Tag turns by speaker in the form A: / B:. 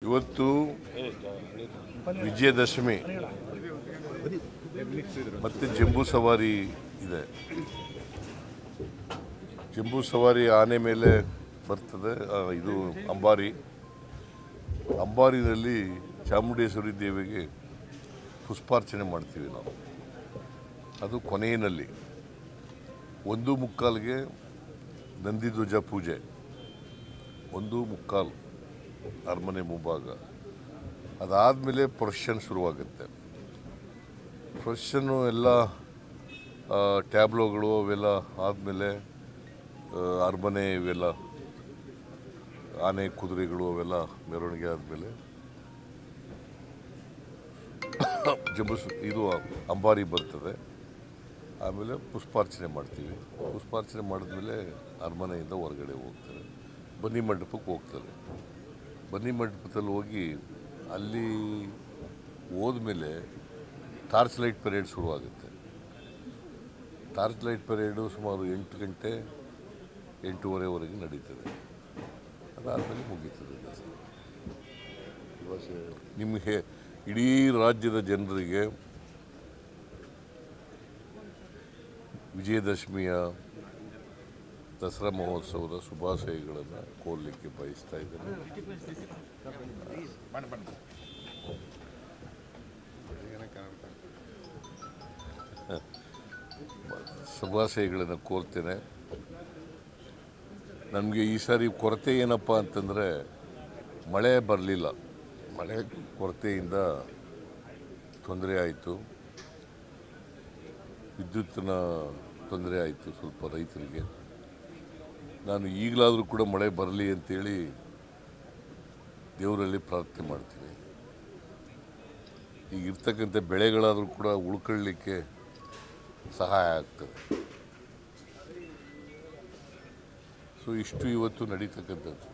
A: ಇವತ್ತು ವಿಜಯದಶಮಿ ಮತ್ತು ಜಂಬೂ ಸವಾರಿ ಇದೆ. ಜಂಬೂ ಸವಾರಿ ಆನೆ ಮೇಲೆ ಬರ್ತದೆ. ಇದು ಅಂಬಾರಿನಲ್ಲಿ ಚಾಮುಂಡೇಶ್ವರಿ ದೇವಿಗೆ ಪುಷ್ಪಾರ್ಚನೆ ಮಾಡ್ತೀವಿ ನಾವು. ಅದು ಕೊನೆಯಲ್ಲಿ 1:15ಗೆ ನಂದಿಧ್ವಜ ಪೂಜೆ, 1:15 ಅರಮನೆ ಮುಂಭಾಗ. ಅದಾದಮೇಲೆ ಪ್ರೊಸೆಷನ್ ಶುರುವಾಗುತ್ತೆ. ಪ್ರೊಸೆಷನ್ನು ಎಲ್ಲ ಟ್ಯಾಬ್ಲೋಗಳು ಅವೆಲ್ಲ ಆದಮೇಲೆ ಅರಮನೆ ಇವೆಲ್ಲ ಆನೆ ಕುದುರೆಗಳು ಅವೆಲ್ಲ ಮೆರವಣಿಗೆ ಆದಮೇಲೆ ಇದು ಅಂಬಾರಿ ಬರ್ತದೆ. ಆಮೇಲೆ ಪುಷ್ಪಾರ್ಚನೆ ಮಾಡ್ತೀವಿ. ಪುಷ್ಪಾರ್ಚನೆ ಮಾಡಿದ್ಮೇಲೆ ಅರಮನೆಯಿಂದ ಹೊರಗಡೆ ಹೋಗ್ತಾರೆ, ಬನ್ನಿ ಮಂಟಪಕ್ಕೆ ಹೋಗ್ತಾರೆ. ಬನ್ನಿ ಮಂಟಪದಲ್ಲಿ ಹೋಗಿ ಅಲ್ಲಿ ಹೋದ್ಮೇಲೆ ಟಾರ್ಚ್ ಲೈಟ್ ಪರೇಡ್ ಶುರುವಾಗುತ್ತೆ. ಟಾರ್ಚ್ ಲೈಟ್ ಪರೇಡು ಸುಮಾರು 8 ಗಂಟೆ 8:30ವರೆಗೆ ನಡೀತದೆ. ಅದಾದಮೇಲೆ ಮುಗೀತದೆ. ನಿಮಗೆ ಇಡೀ ರಾಜ್ಯದ ಜನರಿಗೆ ವಿಜಯದಶಮಿಯ ದಸರಾ ಮಹೋತ್ಸವದ ಶುಭಾಶಯಗಳನ್ನು ಕೋರಲಿಕ್ಕೆ ಬಯಸ್ತಾ ಇದ್ದೇನೆ. ಶುಭಾಶಯಗಳನ್ನು ಕೋರ್ತೇನೆ. ನಮಗೆ ಈ ಸಾರಿ ಕೊರತೆ ಏನಪ್ಪ ಅಂತಂದರೆ ಮಳೆ ಬರಲಿಲ್ಲ. ಮಳೆ ಕೊರತೆಯಿಂದ ತೊಂದರೆ ಆಯಿತು. ವಿದ್ಯುತ್ತಿನ ತೊಂದರೆ ಆಯಿತು ಸ್ವಲ್ಪ ರೈತರಿಗೆ. ನಾನು ಈಗಲಾದರೂ ಕೂಡ ಮಳೆ ಬರಲಿ ಅಂತೇಳಿ ದೇವರಲ್ಲಿ ಪ್ರಾರ್ಥನೆ ಮಾಡ್ತೀನಿ. ಈಗಿರ್ತಕ್ಕಂಥ ಬೆಳೆಗಳಾದರೂ ಕೂಡ ಉಳ್ಕೊಳ್ಳಿಕ್ಕೆ ಸಹಾಯ ಆಗ್ತದೆ. ಸೊ ಇಷ್ಟು ಇವತ್ತು ನಡೀತಕ್ಕಂಥದ್ದು.